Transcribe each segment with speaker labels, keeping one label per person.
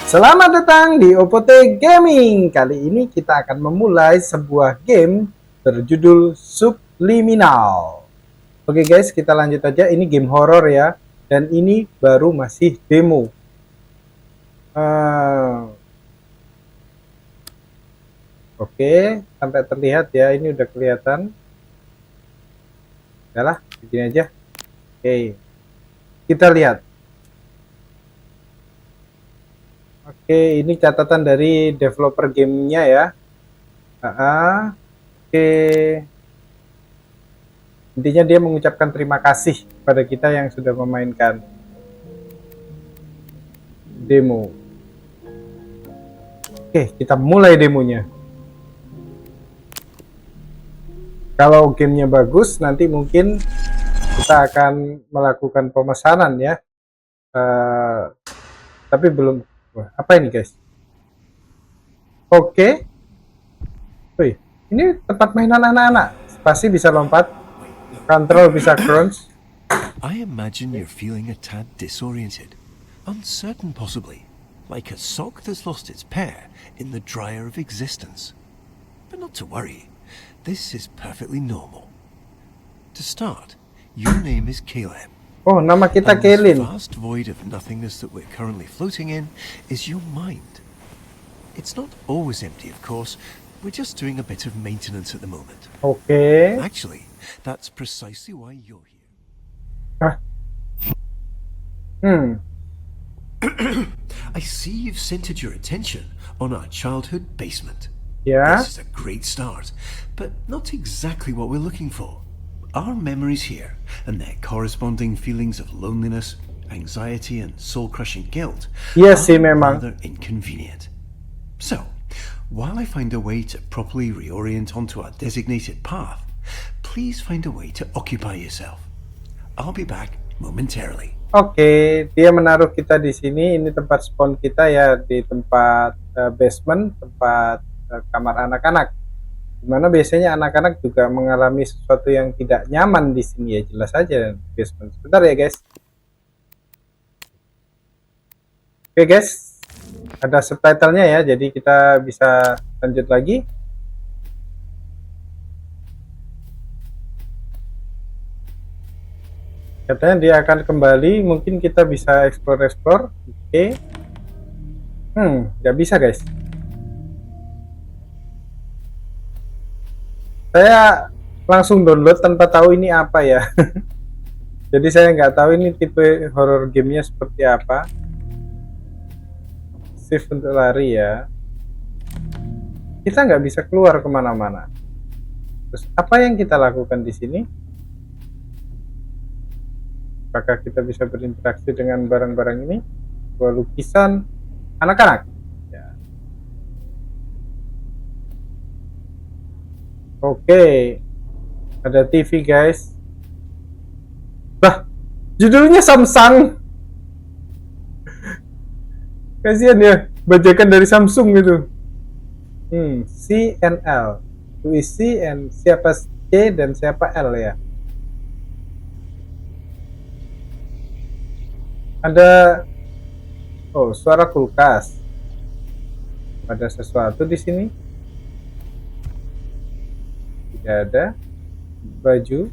Speaker 1: Selamat datang di Opote Gaming. Kali ini kita akan memulai sebuah game berjudul Subliminal. Oke guys, kita lanjut aja. Ini game horror ya, dan ini baru masih demo. Oke, sampai terlihat ya. Ini udah kelihatan. Udahlah, begini aja. Oke, kita lihat. Oke, ini catatan dari developer gamenya ya. Oke. Intinya dia mengucapkan terima kasih kepada kita yang sudah memainkan demo. Oke, kita mulai demonya. Kalau gamenya bagus, nanti mungkin kita akan melakukan pemesanan ya. Tapi belum. Wah, apa ini guys? Oke. Wih, ini tempat mainan anak-anak. Pasti bisa lompat. Control bisa crunch.
Speaker 2: I imagine you're feeling a tad disoriented, uncertain possibly, like a sock that's lost its pair in the dryer of existence. But not to worry, this is perfectly normal. To start, your name is Caleb.
Speaker 1: Oh, nama kita
Speaker 2: And this
Speaker 1: Kaylin.
Speaker 2: vast void of nothingness that we're currently floating in is your mind. It's not always empty, of course. We're just doing a bit of maintenance at the moment.
Speaker 1: Oke.
Speaker 2: Actually, that's precisely why you're here.
Speaker 1: Ah.
Speaker 2: I see you've centered your attention on our childhood basement.
Speaker 1: Ya.
Speaker 2: This is a great start, but not exactly what we're looking for. Our memories here, and their corresponding feelings of loneliness, anxiety, and soul-crushing guilt
Speaker 1: Iya sih
Speaker 2: are
Speaker 1: memang.
Speaker 2: rather inconvenient. So, while I find a way to properly reorient onto our designated path, please find a way to occupy yourself. I'll be back momentarily.
Speaker 1: Oke, dia menaruh kita di sini. Ini tempat spawn kita ya, di tempat basement, tempat kamar anak-anak. Dimana biasanya anak-anak juga mengalami sesuatu yang tidak nyaman di sini ya, jelas saja basement. Sebentar ya guys. Oke guys, ada subtitlenya ya, jadi kita bisa lanjut lagi. Katanya dia akan kembali, mungkin kita bisa explore. Oke. Nggak bisa guys. Saya langsung download tanpa tahu ini apa ya. Jadi saya nggak tahu ini tipe horror gamenya seperti apa. Shift untuk lari ya. Kita nggak bisa keluar kemana-mana. Terus apa yang kita lakukan di sini? Apakah kita bisa berinteraksi dengan barang-barang ini? Sebuah lukisan anak-anak. Ya. Oke, ada TV guys. Bah, judulnya Samsung. Kasihan ya, bajakan dari Samsung gitu. C and L. Who is C and siapa C dan siapa L ya? Ada suara kulkas. Ada sesuatu di sini? Tidak ada. Baju.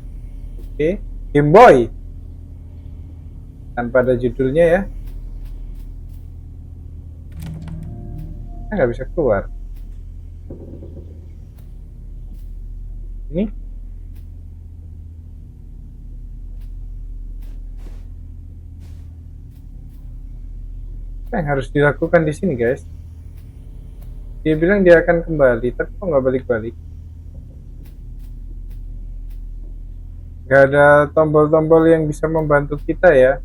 Speaker 1: Oke. Game Boy. Tanpa ada judulnya ya. Kita nggak bisa keluar. Ini. Apa yang harus dilakukan di sini guys? Dia bilang dia akan kembali, tapi kok nggak balik-balik? Nggak ada tombol-tombol yang bisa membantu kita ya.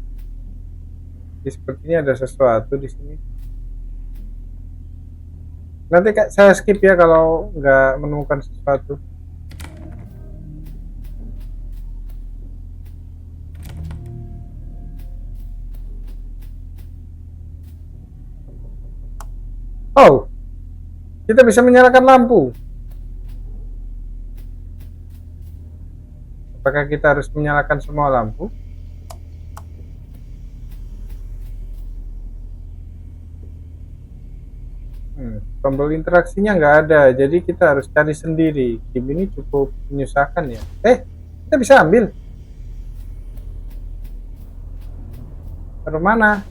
Speaker 1: Jadi sepertinya ada sesuatu di sini. Nanti saya skip ya kalau nggak menemukan sesuatu. Oh, kita bisa menyalakan lampu. Apakah kita harus menyalakan semua lampu? Tombol interaksinya nggak ada, jadi kita harus cari sendiri. Game ini cukup menyusahkan ya. Kita bisa ambil. Taruh mana?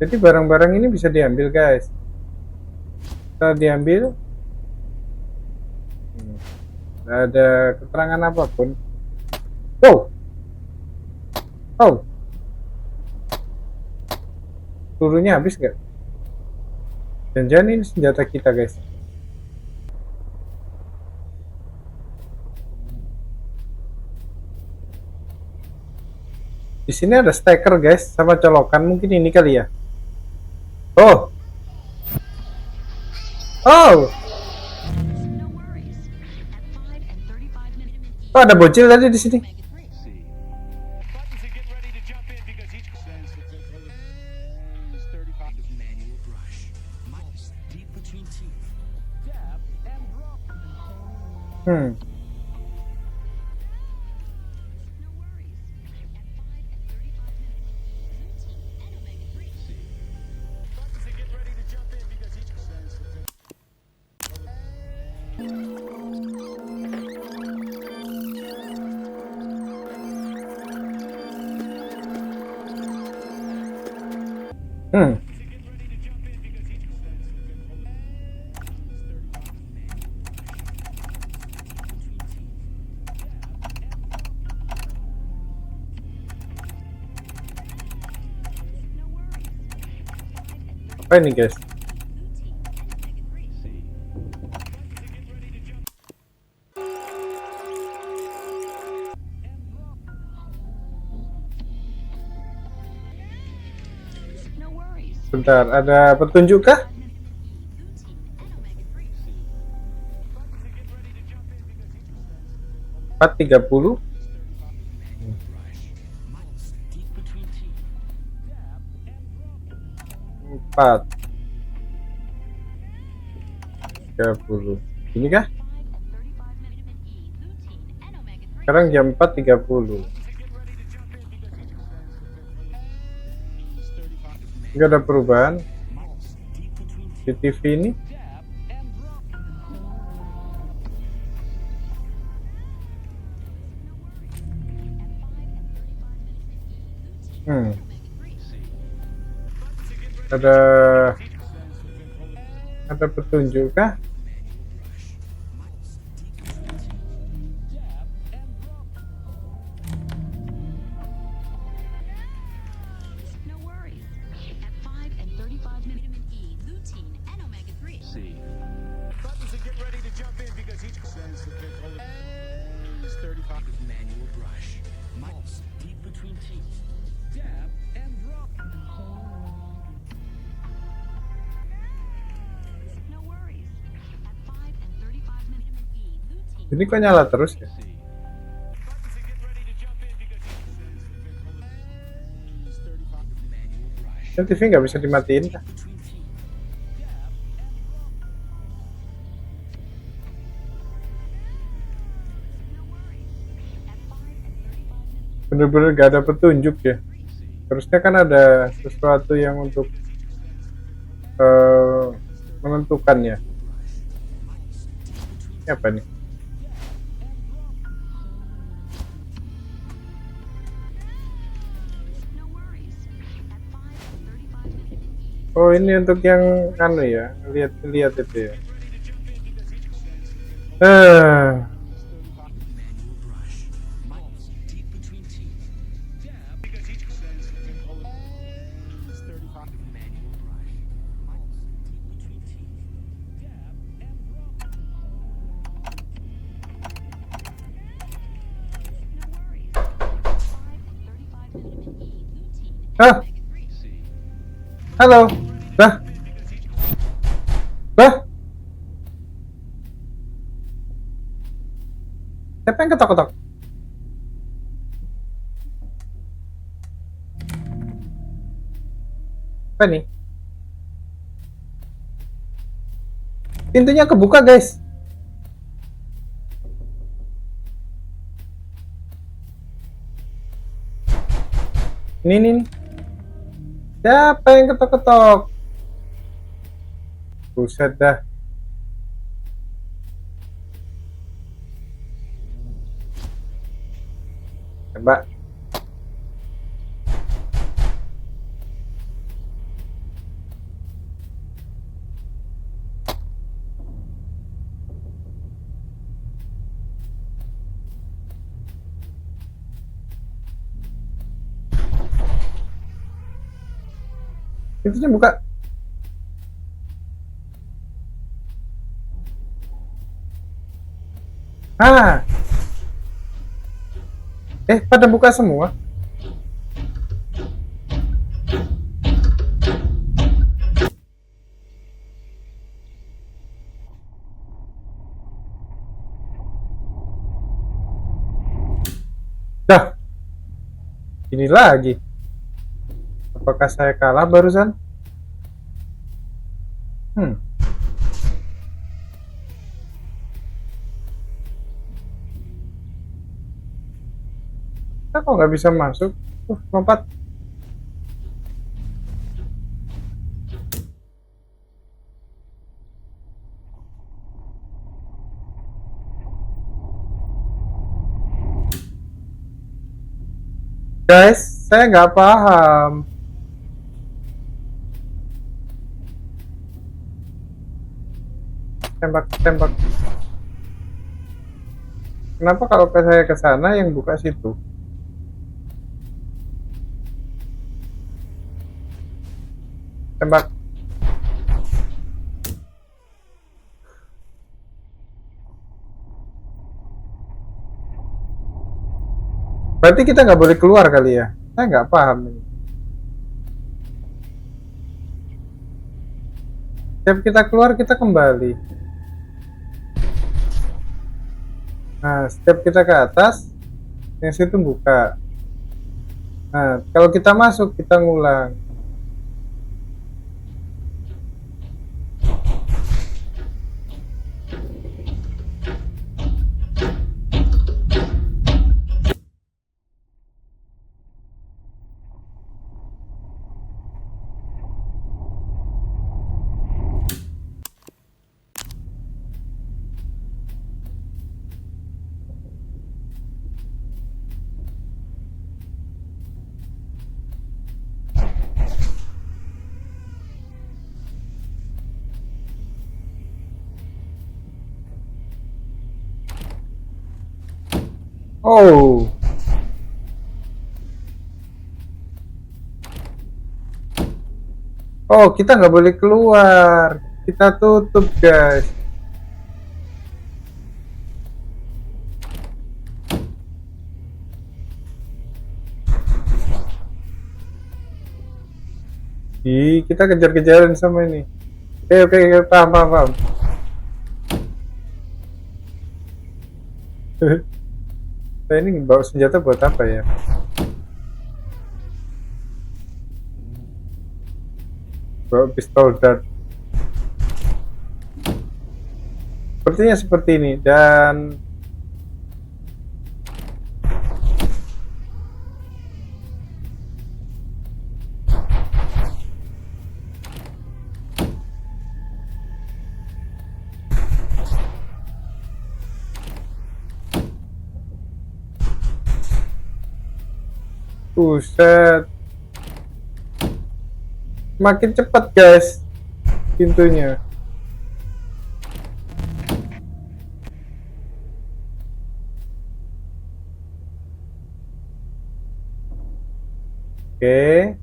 Speaker 1: Jadi barang-barang ini bisa diambil, guys. Setelah diambil, nggak ada keterangan apapun. Oh, oh, pelurunya habis nggak? Jangan-jangan ini senjata kita, guys. Di sini ada stacker, guys, sama colokan. Mungkin ini kali ya. Oh, oh, oh, ada bocil tadi di sini. Hmm. Hmm. Apa ini, guys? Bentar, ada petunjuk kah? 430. 430. Ini kah? Sekarang jam 4.30. Nggak ada perubahan di TV ini. Ada petunjuk kah? Ini kok nyala terus ya? Kan TV nggak bisa dimatiin kah? Bener-bener gak ada petunjuk ya. Harusnya kan ada sesuatu yang untuk menentukan ya. Ini apa nih? Oh, ini untuk yang anu ya, lihat itu ya. Ah, halo. Lah. Siapa yang ketok-ketok? Apa nih? Pintunya kebuka, guys. Ini. Siapa yang ketok-ketok? Buset dah. Coba. Pintunya buka. Ah. Pada buka semua. Dah. Ini lagi. Apakah saya kalah barusan? Hmm. Kita kok nggak bisa masuk? Lompat. Guys, saya nggak paham. Tembak, tembak. Kenapa kalau saya ke sana yang buka situ? Tembak. Berarti kita nggak boleh keluar kali ya? Saya nggak paham ini. Setiap kita keluar kita kembali. Nah, setiap kita ke atas, yang situ buka. Nah, kalau kita masuk kita ngulang. Oh, oh kita nggak boleh keluar. Kita tutup guys. Kita kejar-kejaran sama ini. Oke, paham, paham, paham. Saya ini bawa senjata buat apa ya? Bawa pistol dart. Sepertinya seperti ini dan buset. Makin cepat guys pintunya. Oke.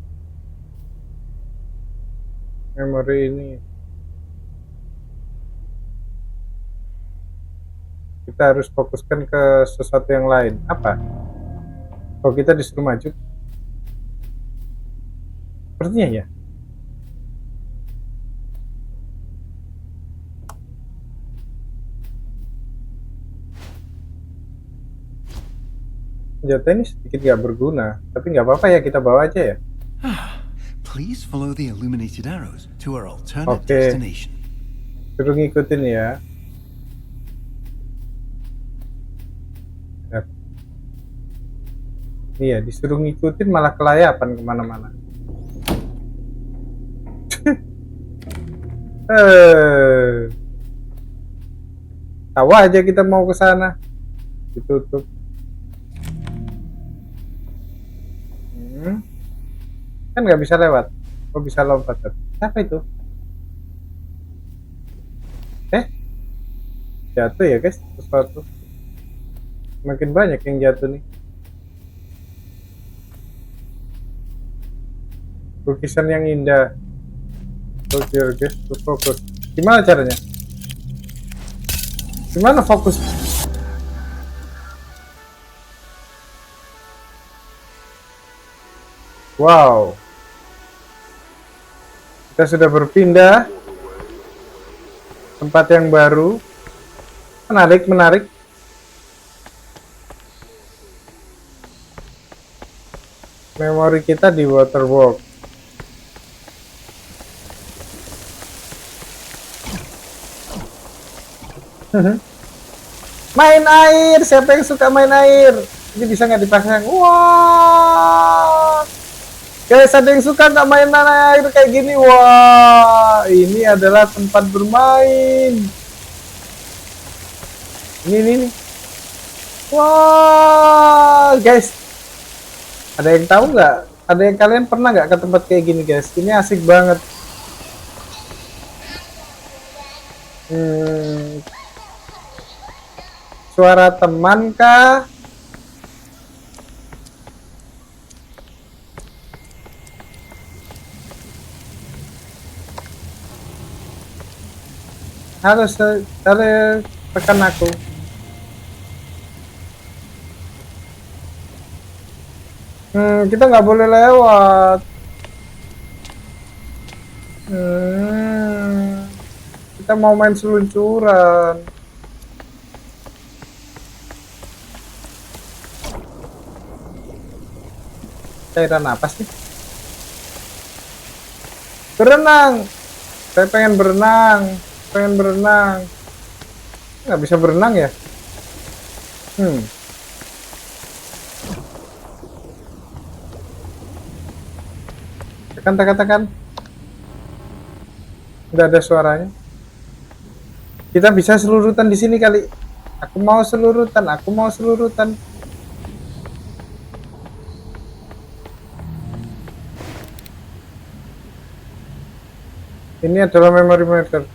Speaker 1: Memori ini. Kita harus fokuskan ke sesuatu yang lain. Apa? Oh, kita disuruh maju. Sepertinya ya. Senjata ini sedikit gak berguna, tapi nggak apa-apa ya, kita bawa aja ya.
Speaker 2: Please follow the illuminated arrows to our alternate
Speaker 1: Oke.
Speaker 2: destination.
Speaker 1: Suruh ngikutin ya. Nah, iya, disuruh ngikutin malah kelayapan kemana-mana. Eh, tahu aja kita mau ke sana. Ditutup. Hmm. Kan nggak bisa lewat. Kok bisa lompat? Apa itu? Eh, jatuh ya guys sesuatu. Makin banyak yang jatuh nih. Lukisan yang indah. Oke guys, fokus. Gimana caranya? Gimana fokus? Wow. Kita sudah berpindah tempat yang baru. Menarik, menarik. Memori kita di waterworld. Main air, siapa yang suka main air? Ini bisa nggak dipasang? Wah, guys, ada yang suka nggak main air kayak gini? Wah, ini adalah tempat bermain. Ini. Wah, guys, ada yang tahu nggak? Ada yang kalian pernah nggak ke tempat kayak gini, guys? Ini asik banget. Hmm, suara teman kah? Harus tekan aku. Kita nggak boleh lewat. Kita mau main seluncuran. Cairan apa sih? Berenang. Saya pengen berenang. Nggak bisa berenang ya? Tekan. Nggak ada suaranya. Kita bisa selurutan di sini kali. Aku mau selurutan. Ini adalah memory meter.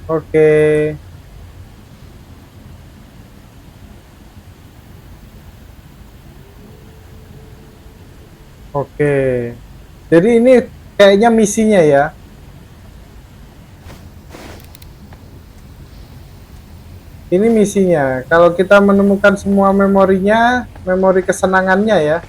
Speaker 1: Oke. Oke. Jadi ini kayaknya misinya ya. Ini misinya. Kalau kita menemukan semua memorinya, memori kesenangannya ya.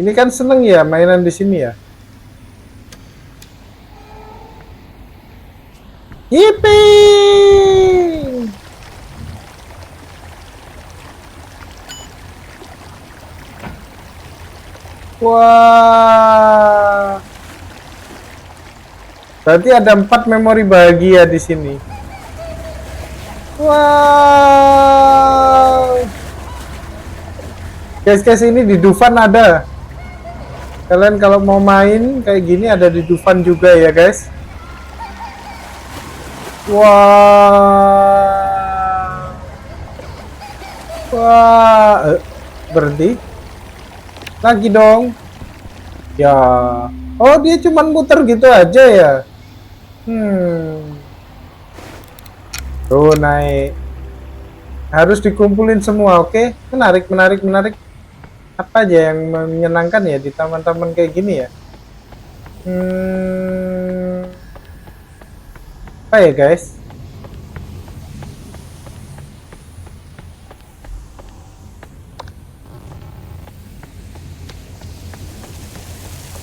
Speaker 1: Ini kan seneng ya mainan di sini ya. Yippee! Wah. Berarti ada 4 memori bahagia di sini. Wow. Guys, ini di Dufan ada. Kalian kalau mau main kayak gini ada di Dufan juga ya, guys. Wah. Wah. Berhenti. Lagi dong. Ya. Oh, dia cuman muter gitu aja ya. Tuh naik. Harus dikumpulin semua, oke? Menarik. Apa aja yang menyenangkan ya di taman-taman kayak gini ya? Apa ya guys?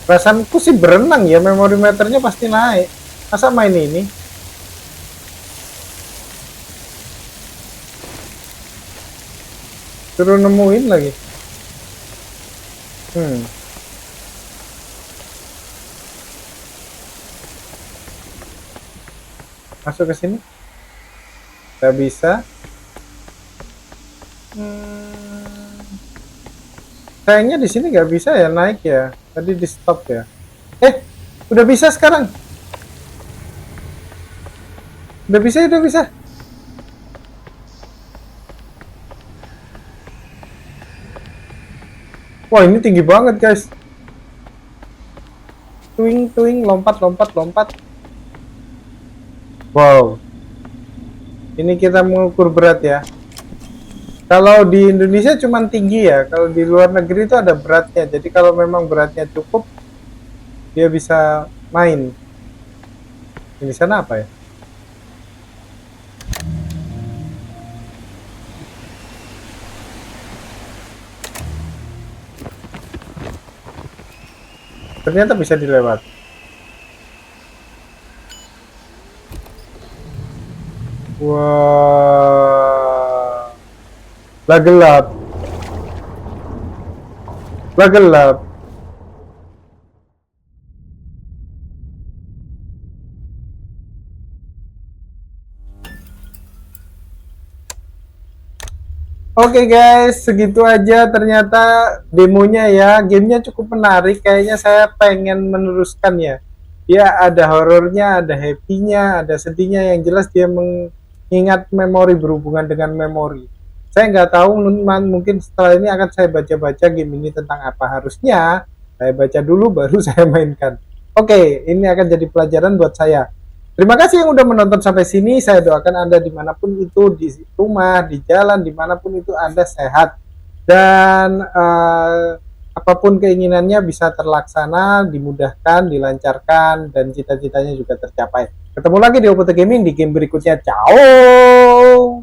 Speaker 1: Perasaanku sih berenang ya, memori meternya pasti naik. Masa main ini? Suruh nemuin lagi. Masuk ke sini. Gak bisa. Sayangnya di sini nggak bisa ya naik ya. Tadi di stop ya. Udah bisa sekarang. Udah bisa, udah bisa. Wah, ini tinggi banget, guys. Twing, twing, lompat, lompat, lompat. Wow. Ini kita mengukur berat ya. Kalau di Indonesia cuma tinggi ya. Kalau di luar negeri itu ada beratnya. Jadi kalau memang beratnya cukup, dia bisa main. Di sana apa ya? Ternyata bisa dilewat. Wah, lah gelap, lah gelap. Oke guys, segitu aja ternyata demonya ya. Gamenya cukup menarik, kayaknya saya pengen meneruskan ya. Dia ada horornya, ada happy-nya, ada sedihnya. Yang jelas dia mengingat memori, berhubungan dengan memori. Saya nggak tahu, mungkin setelah ini akan saya baca-baca game ini tentang apa. Harusnya saya baca dulu baru saya mainkan. Oke, ini akan jadi pelajaran buat saya. Terima kasih yang udah menonton sampai sini. Saya doakan Anda dimanapun itu, di rumah, di jalan, dimanapun itu Anda sehat. Dan apapun keinginannya bisa terlaksana, dimudahkan, dilancarkan, dan cita-citanya juga tercapai. Ketemu lagi di Obote Gaming di game berikutnya. Ciao!